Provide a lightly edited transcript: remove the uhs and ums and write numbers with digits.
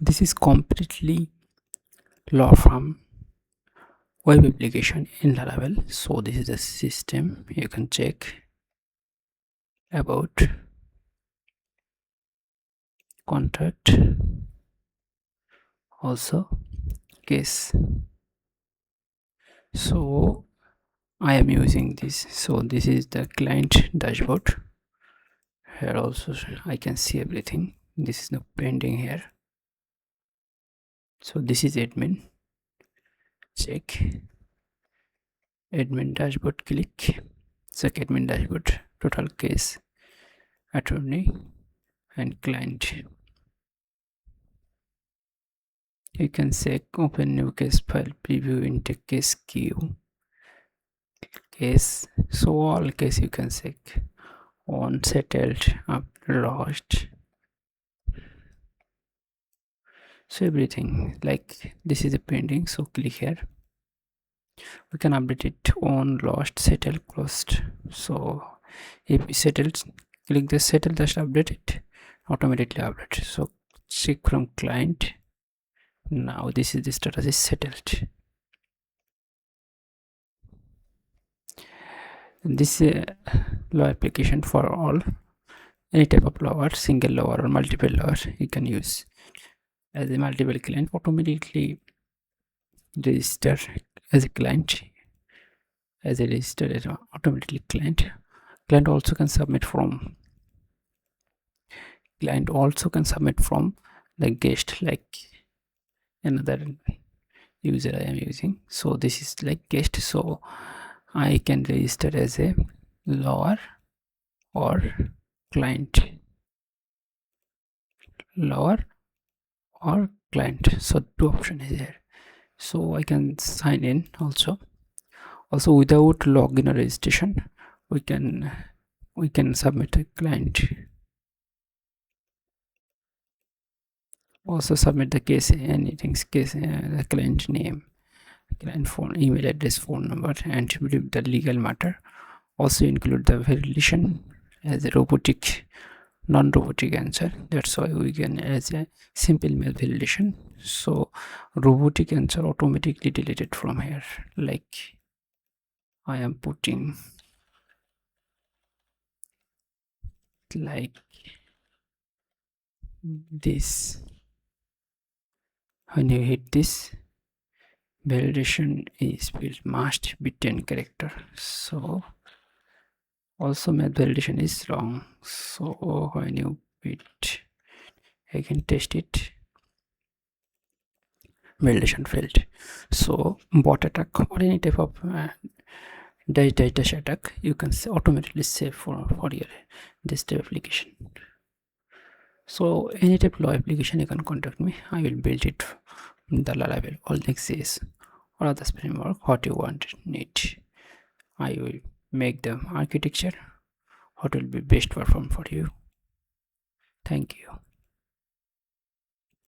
This is completely law firm web application in Laravel. So this is the system. You can check about contract, also case. So I am using this. So this is the client dashboard. Here also I can see everything. This is the pending here. So this is admin. Check admin dashboard, click check admin dashboard, total case, attorney and client. You can check open new case file, preview intake case queue, case. So all case you can check on, settled, up, lost. So everything, like this is a pending, so click here. We can update it on, lost, settled, closed. So if we settled, click the settle, just update it, automatically update. So check from client. Now this is the status is settled. This law application for all, any type of law, or single law or multiple law you can use. As a multiple client, automatically register as a client, as a register as automatically client. Client also can submit from the guest, like another user I am using. So this is like guest, so I can register as a lower or client, lower or client. So two options is there. So I can sign in also without login or registration. We can submit a client, also submit the case, anything case, the client name, client phone, email address, phone number, and the legal matter. Also include the validation as a robotic, non-robotic answer. That's why we can as a simple mail validation. So robotic answer automatically deleted from here, like I am putting like this. When you hit this, validation is built must be 10 character. So also math validation is wrong. So when you hit, I can test it, validation failed. So bot attack or any type of data attack, you can automatically save for your this type of application. So any type of law application you can contact me. I will build it in the Laravel or Next.js or other framework, what you want need. I will make the architecture what will be best perform for you. Thank you.